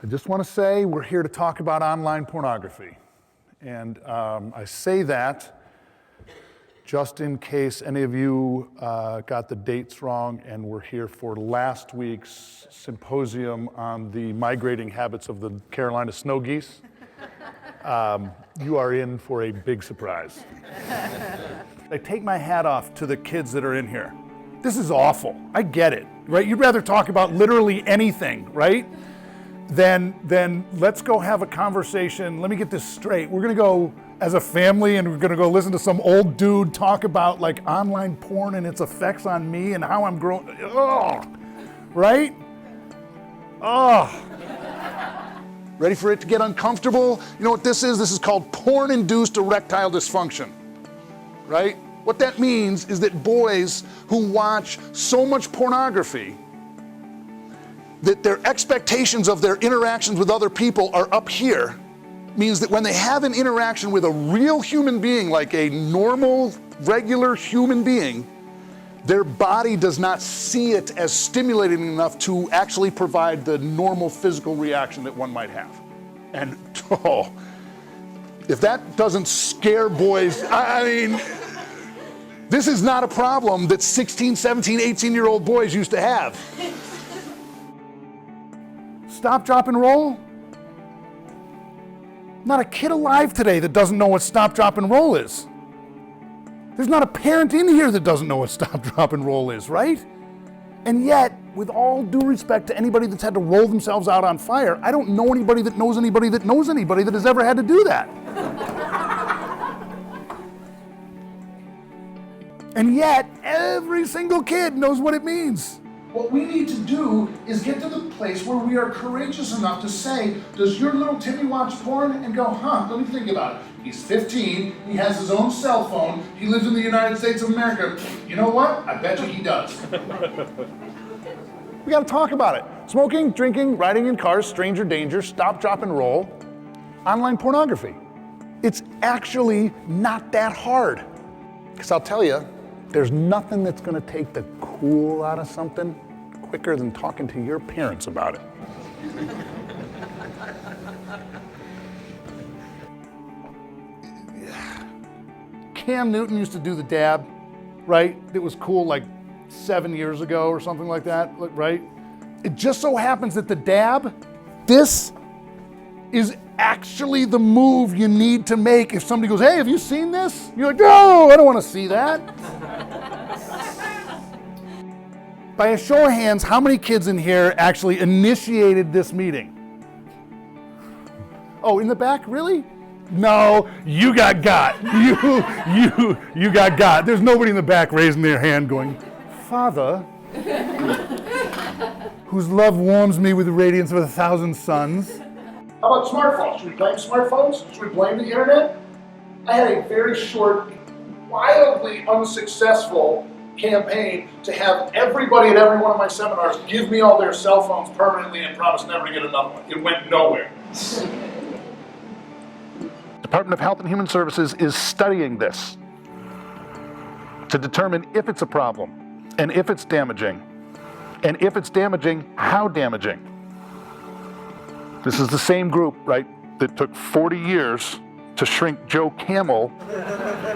I just want to say we're here to talk about online pornography. And I say that just in case any of you got the dates wrong and were here for last week's symposium on the migrating habits of the Carolina snow geese. You are in for a big surprise. I take my hat off to the kids that are in here. This is awful. I get it, right? You'd rather talk about literally anything, right? Then let's go have a conversation. Let me get this straight. We're gonna go as a family and we're gonna go listen to some old dude talk about like online porn and its effects on me and how I'm growing. Oh, right? Oh. Ready for it to get uncomfortable? You know what this is? This is called porn-induced erectile dysfunction, right? What that means is that boys who watch so much pornography that their expectations of their interactions with other people are up here, means that when they have an interaction with a real human being, like a normal, regular human being, their body does not see it as stimulating enough to actually provide the normal physical reaction that one might have. And oh, if that doesn't scare boys, I mean, this is not a problem that 16, 17, 18-year-old boys used to have. Stop, drop, and roll? Not a kid alive today that doesn't know what stop, drop, and roll is. There's not a parent in here that doesn't know what stop, drop, and roll is, right? And yet, with all due respect to anybody that's had to roll themselves out on fire, I don't know anybody that knows anybody that knows anybody that has ever had to do that. And yet, every single kid knows what it means. What we need to do is get to the place where we are courageous enough to say, does your little Timmy watch porn? And go, let me think about it. He's 15, he has his own cell phone, he lives in the United States of America. You know what? I bet you he does. We gotta talk about it. Smoking, drinking, riding in cars, stranger danger, stop, drop, and roll, online pornography. It's actually not that hard. Because I'll tell you, there's nothing that's gonna take the cool out of something quicker than talking to your parents about it. Cam Newton used to do the dab, right? It was cool like 7 years ago or something like that, right? It just so happens that the dab, this is actually the move you need to make if somebody goes, hey, have you seen this? You're like, no, I don't want to see that. By a show of hands, how many kids in here actually initiated this meeting? Oh, in the back, really? No, you got. You got. There's nobody in the back raising their hand going, Father, whose love warms me with the radiance of 1,000 suns. How about smartphones? Should we blame smartphones? Should we blame the internet? I had a very short, wildly unsuccessful campaign to have everybody at every one of my seminars give me all their cell phones permanently and promise never to get another one. It went nowhere. Department of Health and Human Services is studying this to determine if it's a problem and if it's damaging. And if it's damaging, how damaging. This is the same group, right, that took 40 years to shrink Joe Camel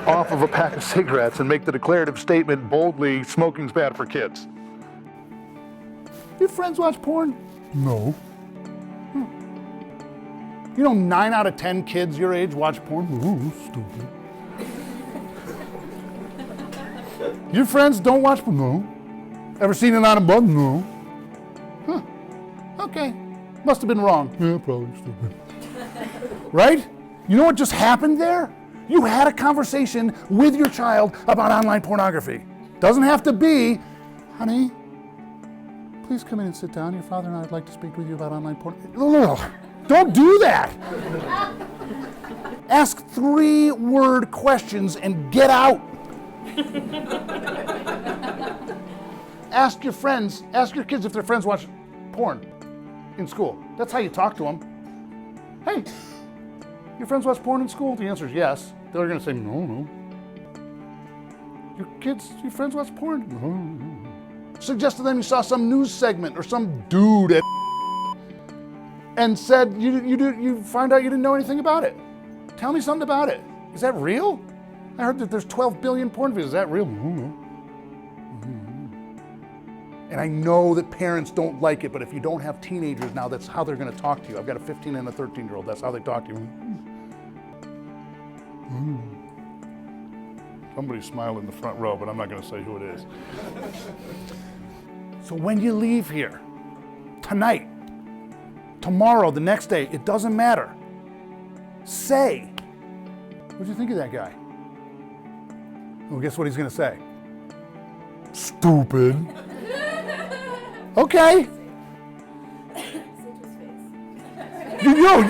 off of a pack of cigarettes and make the declarative statement boldly, smoking's bad for kids. Your friends watch porn? No. You know 9 out of 10 kids your age watch porn? Ooh, stupid. Your friends don't watch porn? No. Ever seen it on a bug? No. Huh. Okay. Must have been wrong. Yeah, probably stupid. Right? You know what just happened there? You had a conversation with your child about online pornography. Doesn't have to be, honey, please come in and sit down. Your father and I would like to speak with you about online porn. Don't do that. Ask 3-word questions and get out. Ask your friends, ask your kids if their friends watch porn in school. That's how you talk to them. Hey, your friends watch porn in school? The answer is yes. They're gonna say, no. Your friends watch porn? No. Suggest to them you saw some news segment or some dude at and said, you find out you didn't know anything about it. Tell me something about it. Is that real? I heard that there's 12 billion porn videos. Is that real? And I know that parents don't like it, but if you don't have teenagers now, that's how they're going to talk to you. I've got a 15 and a 13-year-old. That's how they talk to you. Somebody's smiling in the front row, but I'm not going to say who it is. So when you leave here, tonight, tomorrow, the next day, it doesn't matter. Say, what'd you think of that guy? Well, guess what he's going to say? Stupid. Okay. You know,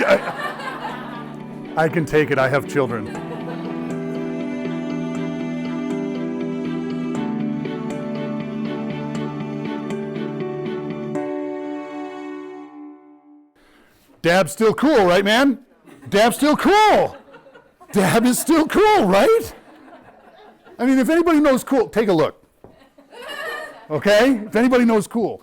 I can take it. I have children. Dab's still cool, right, man? Dab's still cool. Dab is still cool, right? I mean, if anybody knows cool, take a look. Okay? If anybody knows cool.